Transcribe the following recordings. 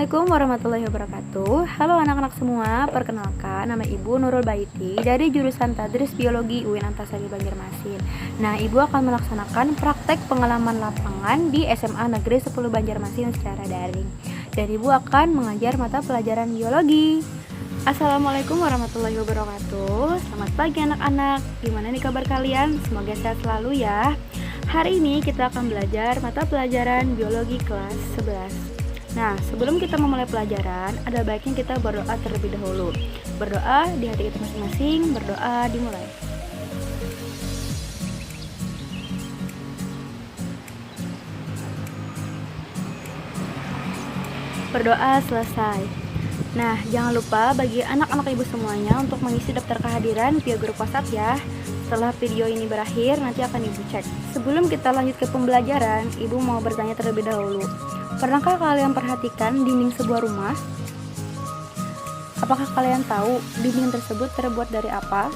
Assalamualaikum warahmatullahi wabarakatuh. Halo anak-anak semua, perkenalkan nama Ibu Nurul Baiti dari jurusan Tadris Biologi UIN Antasari Banjarmasin. Nah, Ibu akan melaksanakan praktek pengalaman lapangan di SMA Negeri 10 Banjarmasin secara daring. Dan Ibu akan mengajar mata pelajaran biologi. Assalamualaikum warahmatullahi wabarakatuh. Selamat pagi anak-anak. Gimana nih kabar kalian? Semoga sehat selalu ya. Hari ini kita akan belajar mata pelajaran biologi kelas 11. Nah, sebelum kita memulai pelajaran, ada baiknya kita berdoa terlebih dahulu. Berdoa di hati kita masing-masing, berdoa dimulai. Berdoa selesai. Nah, jangan lupa bagi anak-anak ibu semuanya untuk mengisi daftar kehadiran via grup WhatsApp ya. Setelah video ini berakhir, nanti akan ibu cek. Sebelum kita lanjut ke pembelajaran, ibu mau bertanya terlebih dahulu. Pernahkah kalian perhatikan dinding sebuah rumah? Apakah kalian tahu dinding tersebut terbuat dari apa?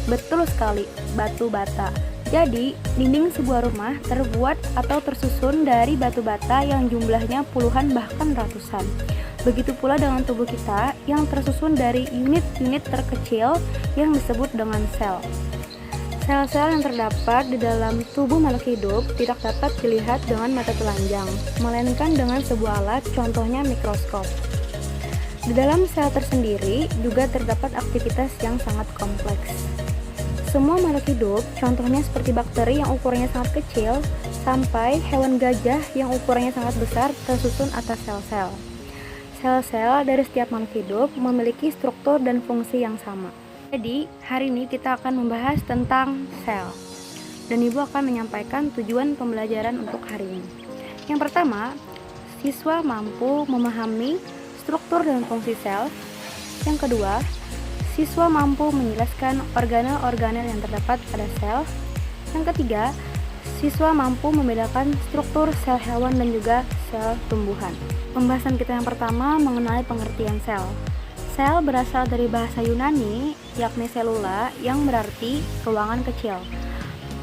Betul sekali, batu bata. Jadi, dinding sebuah rumah terbuat atau tersusun dari batu bata yang jumlahnya puluhan bahkan ratusan. Begitu pula dengan tubuh kita yang tersusun dari unit-unit terkecil yang disebut dengan sel. Sel-sel yang terdapat di dalam tubuh makhluk hidup tidak dapat dilihat dengan mata telanjang, melainkan dengan sebuah alat, contohnya mikroskop. Di dalam sel tersendiri juga terdapat aktivitas yang sangat kompleks. Semua makhluk hidup, contohnya seperti bakteri yang ukurannya sangat kecil, sampai hewan gajah yang ukurannya sangat besar tersusun atas sel-sel. Sel-sel dari setiap makhluk hidup memiliki struktur dan fungsi yang sama. Jadi, hari ini kita akan membahas tentang sel. Dan Ibu akan menyampaikan tujuan pembelajaran untuk hari ini. Yang pertama, siswa mampu memahami struktur dan fungsi sel. Yang kedua, siswa mampu menjelaskan organel-organel yang terdapat pada sel. Yang ketiga, siswa mampu membedakan struktur sel hewan dan juga sel tumbuhan. Pembahasan kita yang pertama mengenai pengertian sel. Sel berasal dari bahasa Yunani, yakni cellula, yang berarti ruangan kecil.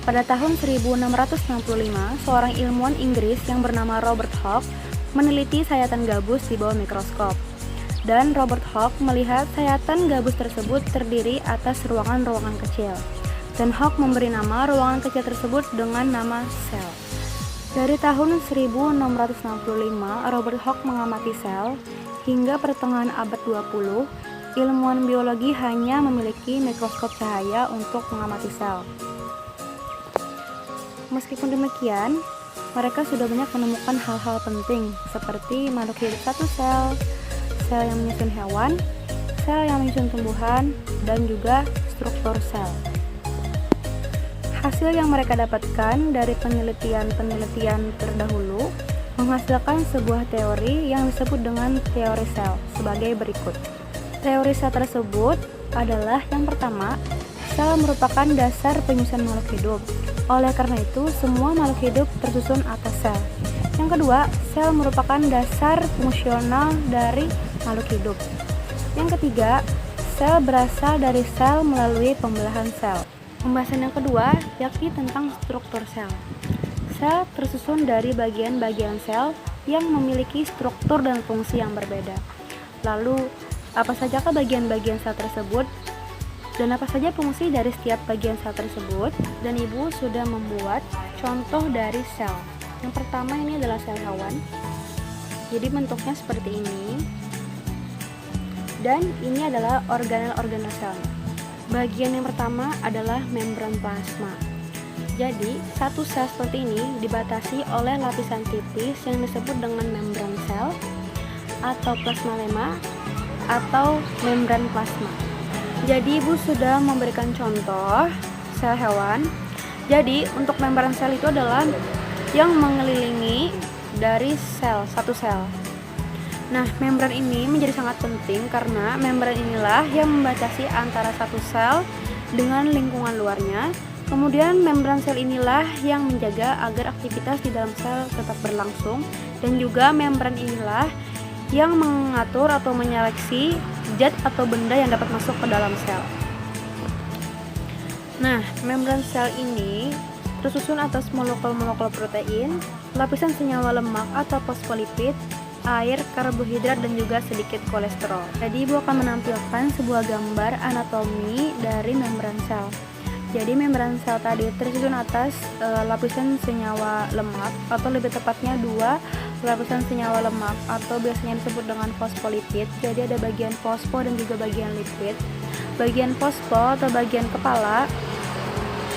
Pada tahun 1665, seorang ilmuwan Inggris yang bernama Robert Hooke meneliti sayatan gabus di bawah mikroskop. Dan Robert Hooke melihat sayatan gabus tersebut terdiri atas ruangan-ruangan kecil. Dan Hooke memberi nama ruangan kecil tersebut dengan nama sel. Dari tahun 1665, Robert Hooke mengamati sel. Hingga pertengahan abad 20, ilmuwan biologi hanya memiliki mikroskop cahaya untuk mengamati sel. Meskipun demikian, mereka sudah banyak menemukan hal-hal penting seperti makhluk hidup satu sel, sel yang menyusun hewan, sel yang menyusun tumbuhan, dan juga struktur sel. Hasil yang mereka dapatkan dari penelitian terdahulu menghasilkan sebuah teori yang disebut dengan teori sel sebagai berikut. Teori sel tersebut adalah yang pertama, sel merupakan dasar penyusunan makhluk hidup. Oleh karena itu, semua makhluk hidup tersusun atas sel. Yang kedua, sel merupakan dasar fungsional dari makhluk hidup. Yang ketiga, sel berasal dari sel melalui pembelahan sel. Pembahasan yang kedua yakni tentang struktur sel. Sel tersusun dari bagian-bagian sel yang memiliki struktur dan fungsi yang berbeda. Lalu, apa sajakah bagian-bagian sel tersebut? Dan apa saja fungsi dari setiap bagian sel tersebut? Dan Ibu sudah membuat contoh dari sel. Yang pertama ini adalah sel hewan. Jadi bentuknya seperti ini. Dan ini adalah organel-organel selnya. Bagian yang pertama adalah membran plasma. Jadi, satu sel seperti ini dibatasi oleh lapisan tipis yang disebut dengan membran sel atau plasmalema atau membran plasma. Jadi, Ibu sudah memberikan contoh sel hewan. Jadi, untuk membran sel itu adalah yang mengelilingi dari sel, satu sel. Nah, membran ini menjadi sangat penting karena membran inilah yang membatasi antara satu sel dengan lingkungan luarnya. Kemudian membran sel inilah yang menjaga agar aktivitas di dalam sel tetap berlangsung, dan juga membran inilah yang mengatur atau menyeleksi zat atau benda yang dapat masuk ke dalam sel. Nah, membran sel ini tersusun atas molekul-molekul protein, lapisan senyawa lemak atau fosfolipid, air, karbohidrat, dan juga sedikit kolesterol. Jadi ibu akan menampilkan sebuah gambar anatomi dari membran sel. Jadi membran sel tadi tersusun atas lapisan senyawa lemak, atau lebih tepatnya dua lapisan senyawa lemak, atau biasanya disebut dengan fosfolipid. Jadi ada bagian fosfo dan juga bagian lipid. Bagian fosfo atau bagian kepala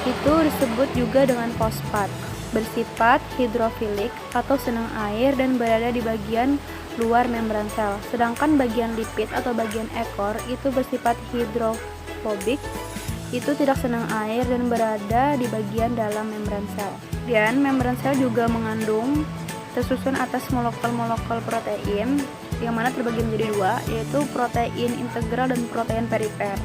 itu disebut juga dengan fosfat, bersifat hidrofilik atau senang air dan berada di bagian luar membran sel. Sedangkan bagian lipid atau bagian ekor itu bersifat hidrofobik, itu tidak senang air dan berada di bagian dalam membran sel. Dan membran sel juga mengandung tersusun atas molekul-molekul protein yang mana terbagi menjadi dua, yaitu protein integral dan protein perifer.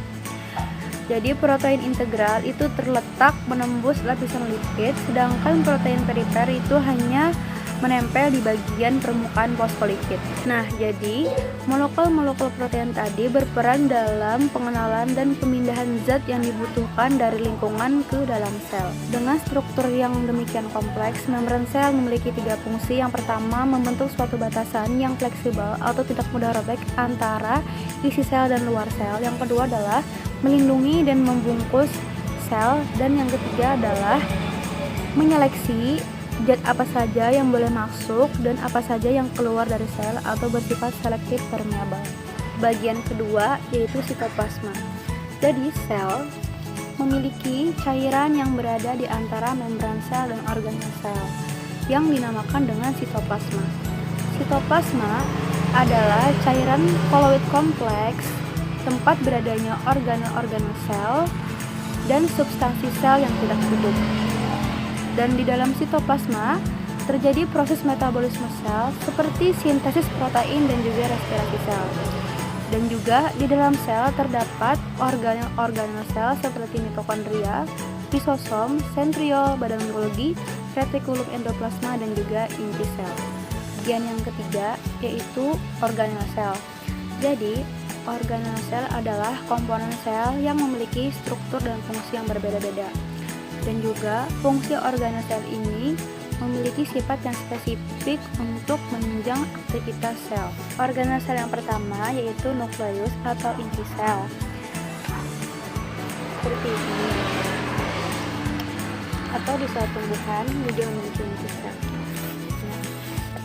Jadi protein integral itu terletak menembus lapisan lipid, sedangkan protein perifer itu hanya menempel di bagian permukaan fosfolipid. Nah, jadi molekul-molekul protein tadi berperan dalam pengenalan dan pemindahan zat yang dibutuhkan dari lingkungan ke dalam sel. Dengan struktur yang demikian kompleks, membran sel memiliki tiga fungsi. Yang pertama, membentuk suatu batasan yang fleksibel atau tidak mudah robek antara isi sel dan luar sel. Yang kedua adalah melindungi dan membungkus sel, dan yang ketiga adalah menyeleksi zat apa saja yang boleh masuk dan apa saja yang keluar dari sel atau bersifat selektif permeabel. Bagian kedua yaitu sitoplasma. Jadi sel memiliki cairan yang berada di antara membran sel dan organel sel yang dinamakan dengan sitoplasma. Sitoplasma adalah cairan koloid kompleks, tempat beradanya organel-organel sel dan substansi sel yang tidak hidup. Dan di dalam sitoplasma terjadi proses metabolisme sel seperti sintesis protein dan juga respirasi sel. Dan juga di dalam sel terdapat organel-organel sel seperti mitokondria, lisosom, sentriol, badan Golgi, retikulum endoplasma, dan juga inti sel. Bagian yang ketiga yaitu organel sel. Jadi organel sel adalah komponen sel yang memiliki struktur dan fungsi yang berbeda-beda. Dan juga fungsi organel sel ini memiliki sifat yang spesifik untuk menunjang aktivitas sel. Organel sel yang pertama yaitu nukleus atau inti sel. Seperti ini. Atau di sel tumbuhan juga memiliki inti sel.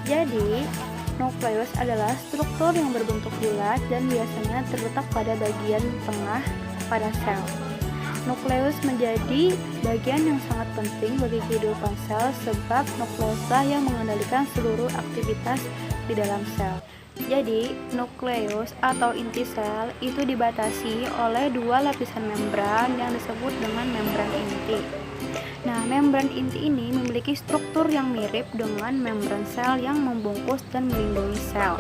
Jadi, nukleus adalah struktur yang berbentuk bulat dan biasanya terletak pada bagian tengah pada sel. Nukleus menjadi bagian yang sangat penting bagi kehidupan sel sebab nukleuslah yang mengendalikan seluruh aktivitas di dalam sel. Jadi, nukleus atau inti sel itu dibatasi oleh dua lapisan membran yang disebut dengan membran inti. Nah, membran inti ini memiliki struktur yang mirip dengan membran sel yang membungkus dan melindungi sel.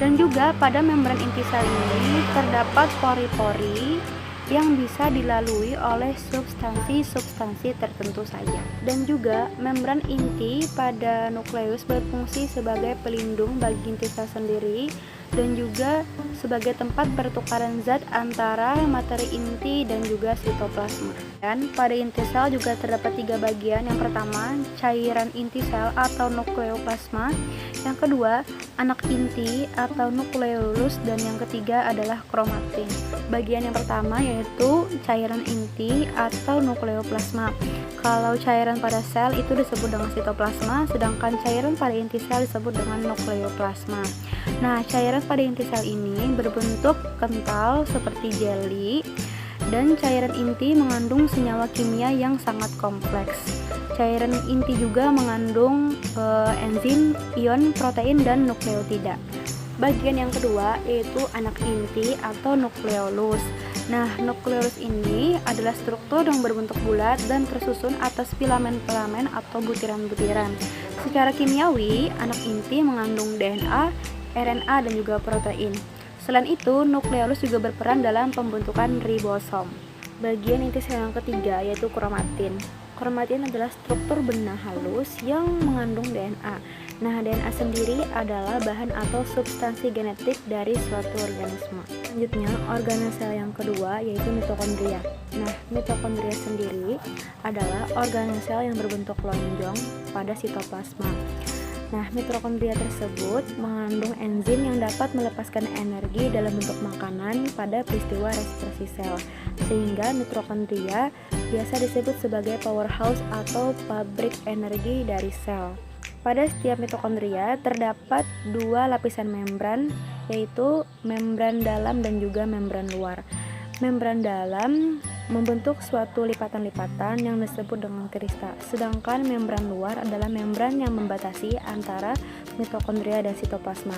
Dan juga pada membran inti sel ini terdapat pori-pori yang bisa dilalui oleh substansi-substansi tertentu saja. Dan juga membran inti pada nukleus berfungsi sebagai pelindung bagi inti sel sendiri dan juga sebagai tempat pertukaran zat antara materi inti dan juga sitoplasma. Dan pada inti sel juga terdapat tiga bagian. Yang pertama, cairan inti sel atau nukleoplasma. Yang kedua, anak inti atau nukleolus, dan yang ketiga adalah kromatin. Bagian yang pertama yaitu cairan inti atau nukleoplasma. Kalau cairan pada sel itu disebut dengan sitoplasma, sedangkan cairan pada inti sel disebut dengan nukleoplasma. Nah, cairan pada inti sel ini berbentuk kental seperti jeli, dan cairan inti mengandung senyawa kimia yang sangat kompleks. Cairan inti juga mengandung enzim, ion, protein, dan nukleotida. Bagian yang kedua yaitu anak inti atau nukleolus. Nah, nukleolus ini adalah struktur yang berbentuk bulat dan tersusun atas filamen-filamen atau butiran-butiran. Secara kimiawi, anak inti mengandung DNA, RNA, dan juga protein. Selain itu, nukleolus juga berperan dalam pembentukan ribosom. Bagian inti sel yang ketiga yaitu kromatin. Kromatin adalah struktur benang halus yang mengandung DNA. Nah, DNA sendiri adalah bahan atau substansi genetik dari suatu organisme. Selanjutnya, organel sel yang kedua yaitu mitokondria. Nah, mitokondria sendiri adalah organel sel yang berbentuk lonjong pada sitoplasma. Nah, mitokondria tersebut mengandung enzim yang dapat melepaskan energi dalam bentuk makanan pada peristiwa respirasi sel, sehingga mitokondria biasa disebut sebagai powerhouse atau pabrik energi dari sel. Pada setiap mitokondria terdapat dua lapisan membran, yaitu membran dalam dan juga membran luar. Membran dalam membentuk suatu lipatan-lipatan yang disebut dengan kristal, sedangkan membran luar adalah membran yang membatasi antara mitokondria dan sitoplasma.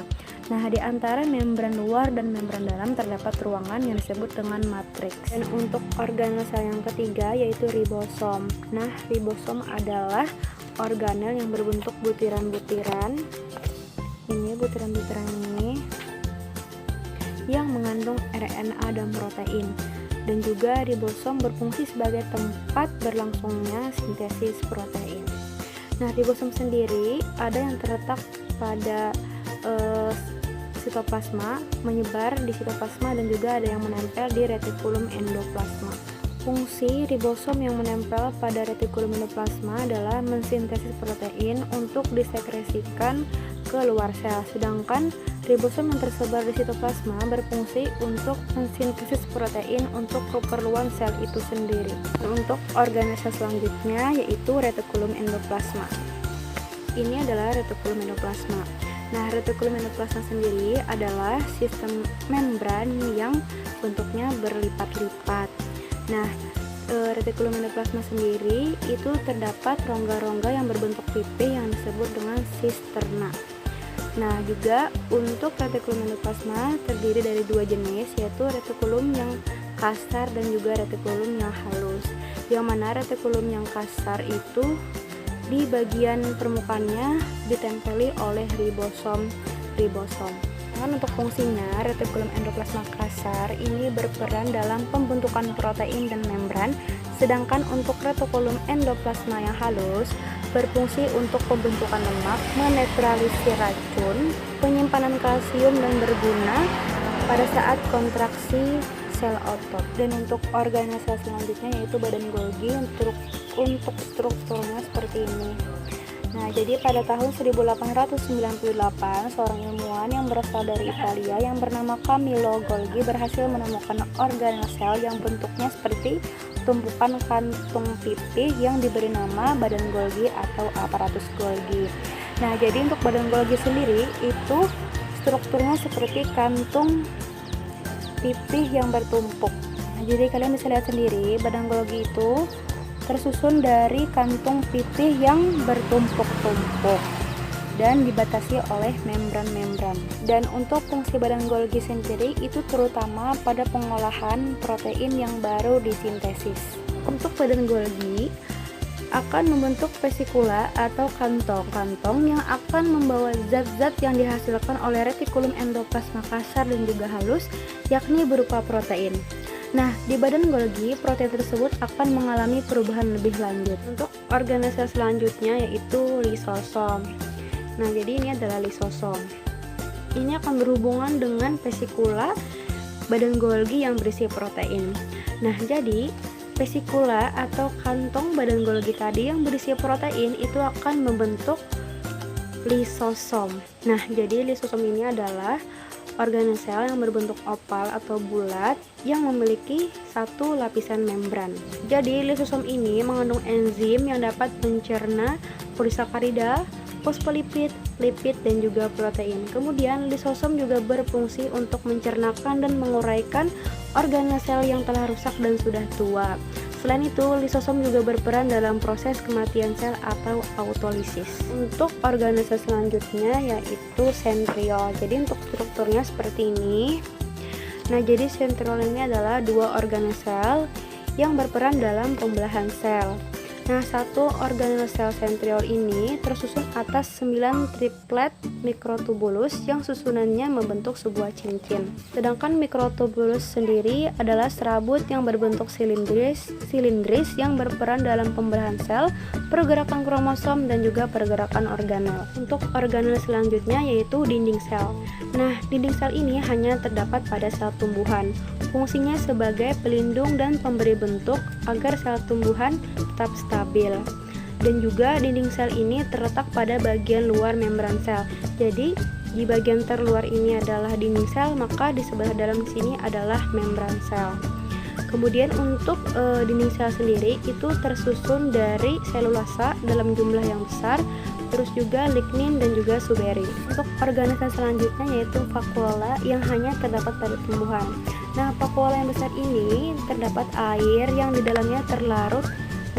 Nah, di antara membran luar dan membran dalam terdapat ruangan yang disebut dengan matriks. Dan untuk organel sel yang ketiga yaitu ribosom. Nah, ribosom adalah organel yang berbentuk butiran-butiran. Ini butiran-butiran ini yang mengandung RNA dan protein, dan juga ribosom berfungsi sebagai tempat berlangsungnya sintesis protein. Nah, ribosom sendiri ada yang terletak pada sitoplasma, menyebar di sitoplasma, dan juga ada yang menempel di retikulum endoplasma. Fungsi ribosom yang menempel pada retikulum endoplasma adalah mensintesis protein untuk disekresikan ke luar sel, sedangkan ribosom yang tersebar di sitoplasma berfungsi untuk mensintesis protein untuk keperluan sel itu sendiri. Untuk organel sel selanjutnya yaitu retikulum endoplasma. Ini adalah retikulum endoplasma. Nah, retikulum endoplasma sendiri adalah sistem membran yang bentuknya berlipat-lipat. Nah, retikulum endoplasma sendiri itu terdapat rongga-rongga yang berbentuk pipih yang disebut dengan sisterna. Nah, juga untuk retikulum endoplasma terdiri dari dua jenis, yaitu retikulum yang kasar dan juga retikulum yang halus. Yang mana retikulum yang kasar itu di bagian permukaannya ditempeli oleh ribosom. Untuk fungsinya, retikulum endoplasma kasar ini berperan dalam pembentukan protein dan membran, sedangkan untuk retikulum endoplasma yang halus berfungsi untuk pembentukan lemak, menetralisir racun, penyimpanan kalsium, dan berguna pada saat kontraksi sel otot. Dan untuk organel sel selanjutnya yaitu badan Golgi, untuk strukturnya seperti ini. Nah, jadi pada tahun 1898, seorang ilmuwan yang berasal dari Italia yang bernama Camillo Golgi berhasil menemukan organel sel yang bentuknya seperti tumpukan kantung pipih yang diberi nama badan Golgi atau aparatus Golgi. Nah, jadi untuk badan Golgi sendiri itu strukturnya seperti kantung pipih yang bertumpuk. Nah, jadi kalian bisa lihat sendiri, badan Golgi itu tersusun dari kantung pipih yang bertumpuk-tumpuk dan dibatasi oleh membran-membran. Dan untuk fungsi badan Golgi sendiri itu terutama pada pengolahan protein yang baru disintesis. Untuk badan Golgi akan membentuk vesikula atau kantong-kantong yang akan membawa zat-zat yang dihasilkan oleh retikulum endoplasma kasar dan juga halus, yakni berupa protein. Nah, di badan Golgi, protein tersebut akan mengalami perubahan lebih lanjut. Untuk organel sel selanjutnya yaitu lisosom. Nah, jadi ini adalah lisosom. Ini akan berhubungan dengan vesikula badan Golgi yang berisi protein. Nah, jadi vesikula atau kantong badan Golgi tadi yang berisi protein itu akan membentuk lisosom. Nah, jadi lisosom ini adalah organel sel yang berbentuk oval atau bulat yang memiliki satu lapisan membran. Jadi lisosom ini mengandung enzim yang dapat mencerna polisakarida, fosfolipid, lipid, dan juga protein. Kemudian lisosom juga berfungsi untuk mencernakan dan menguraikan organel sel yang telah rusak dan sudah tua. Selain itu, lisosom juga berperan dalam proses kematian sel atau autolisis. Untuk organel sel selanjutnya yaitu sentriol. Jadi untuk strukturnya seperti ini. Nah, jadi sentriol ini adalah dua organel sel yang berperan dalam pembelahan sel. Nah, satu organel sel sentriol ini tersusun atas 9 triplet mikrotubulus yang susunannya membentuk sebuah cincin. Sedangkan mikrotubulus sendiri adalah serabut yang berbentuk silindris yang berperan dalam pembelahan sel, pergerakan kromosom, dan juga pergerakan organel. Untuk organel selanjutnya yaitu dinding sel. Nah, dinding sel ini hanya terdapat pada sel tumbuhan. Fungsinya sebagai pelindung dan pemberi bentuk agar sel tumbuhan tetap stabil. Dan juga dinding sel ini terletak pada bagian luar membran sel. Jadi di bagian terluar ini adalah dinding sel, maka di sebelah dalam sini adalah membran sel. Kemudian untuk dinding sel sendiri itu tersusun dari selulasa dalam jumlah yang besar, terus juga lignin dan juga suberin. Untuk organel sel selanjutnya yaitu vakuola yang hanya terdapat pada tumbuhan. Nah, vakuola yang besar ini terdapat air yang di dalamnya terlarut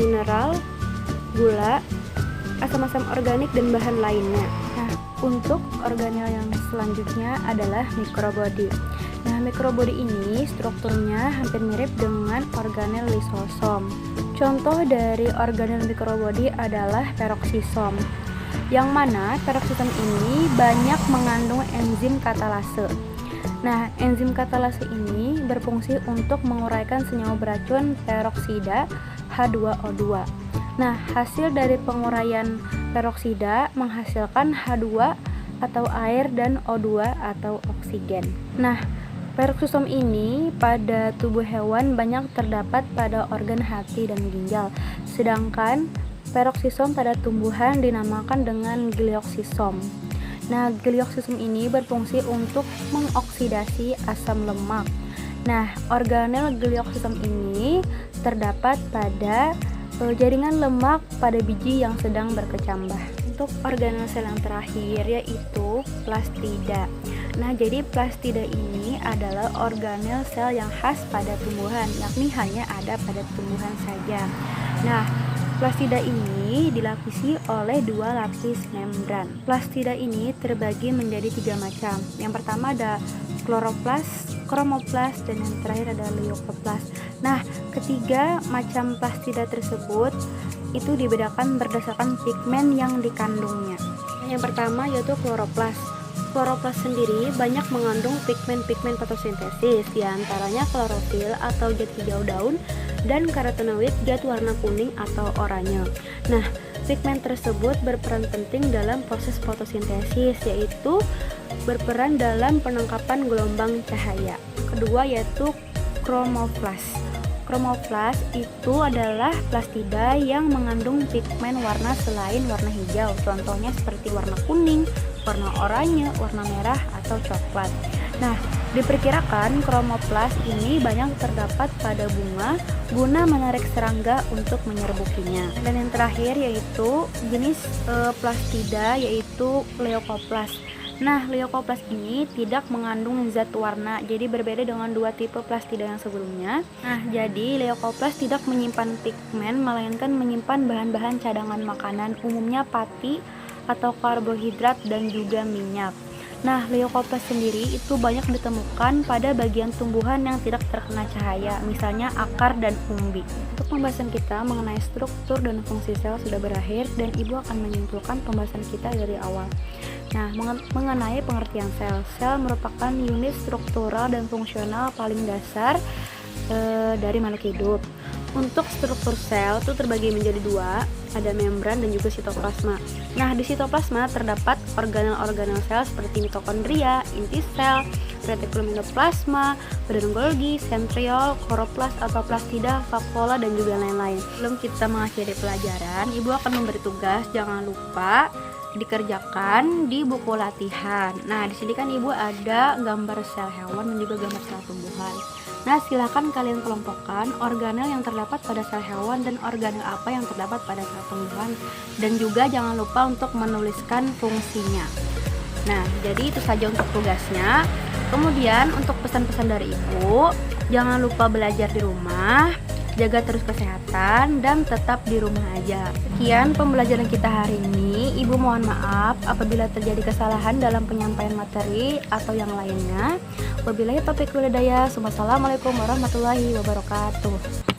mineral, gula, asam-asam organik dan bahan lainnya. Nah, untuk organel yang selanjutnya adalah mikrobodi. Nah, mikrobodi ini strukturnya hampir mirip dengan organel lisosom. Contoh dari organel mikrobodi adalah peroksisom, yang mana peroksisom ini banyak mengandung enzim katalase. Nah, enzim katalase ini berfungsi untuk menguraikan senyawa beracun peroksida H2O2. Nah, hasil dari penguraian peroksida menghasilkan H2 atau air dan O2 atau oksigen. Nah, peroksisom ini pada tubuh hewan banyak terdapat pada organ hati dan ginjal, sedangkan peroksisom pada tumbuhan dinamakan dengan glioksisom. Nah, glioksisom ini berfungsi untuk mengoksidasi asam lemak. Nah, organel glioksisom ini terdapat pada jaringan lemak pada biji yang sedang berkecambah. Untuk organel sel yang terakhir yaitu plastida. Nah, jadi plastida ini adalah organel sel yang khas pada tumbuhan, yakni hanya ada pada tumbuhan saja. Nah, plastida ini dilapisi oleh dua lapis membran. Plastida ini terbagi menjadi 3 macam. Yang pertama ada kloroplas, kromoplas, dan yang terakhir ada leukoplas. Nah, ketiga macam plastida tersebut itu dibedakan berdasarkan pigmen yang dikandungnya. Yang pertama yaitu kloroplas. Kloroplas sendiri banyak mengandung pigmen-pigmen fotosintesis, diantaranya klorofil atau zat hijau daun dan karotenoid zat warna kuning atau oranye. Nah, pigmen tersebut berperan penting dalam proses fotosintesis, yaitu berperan dalam penangkapan gelombang cahaya. Kedua yaitu kromoplas. Kromoplas itu adalah plastida yang mengandung pigmen warna selain warna hijau, contohnya seperti warna kuning, warna oranye, warna merah, atau coklat. Nah, diperkirakan kromoplas ini banyak terdapat pada bunga guna menarik serangga untuk menyerbukinya. Dan yang terakhir yaitu jenis plastida yaitu leukoplas. Nah, leukoplas ini tidak mengandung zat warna, jadi berbeda dengan dua tipe plastida yang sebelumnya. Nah, jadi leukoplas tidak menyimpan pigmen, melainkan menyimpan bahan-bahan cadangan makanan, umumnya pati atau karbohidrat dan juga minyak. Nah, leukoplas sendiri itu banyak ditemukan pada bagian tumbuhan yang tidak terkena cahaya, misalnya akar dan umbi. Untuk pembahasan kita mengenai struktur dan fungsi sel sudah berakhir, dan Ibu akan menyimpulkan pembahasan kita dari awal. Nah, mengenai pengertian sel, sel merupakan unit struktural dan fungsional paling dasar dari makhluk hidup. Untuk struktur sel itu terbagi menjadi 2, ada membran dan juga sitoplasma. Nah, di sitoplasma terdapat organel-organel sel seperti mitokondria, inti sel, retikulum endoplasma, badan Golgi, sentriol, kloroplas atau plastida, vakuola, dan juga lain-lain. Sebelum kita mengakhiri pelajaran, Ibu akan memberi tugas, jangan lupa dikerjakan di buku latihan. Nah, di sini kan Ibu ada gambar sel hewan dan juga gambar sel tumbuhan. Nah, silakan kalian kelompokkan organel yang terdapat pada sel hewan dan organel apa yang terdapat pada sel tumbuhan, dan juga jangan lupa untuk menuliskan fungsinya. Nah, jadi itu saja untuk tugasnya. Kemudian untuk pesan-pesan dari Ibu, jangan lupa belajar di rumah, jaga terus kesehatan, dan tetap di rumah aja. Sekian pembelajaran kita hari ini. Ibu mohon maaf apabila terjadi kesalahan dalam penyampaian materi atau yang lainnya. Wabillahi taufiq wal hidayah. Wassalamualaikum warahmatullahi wabarakatuh.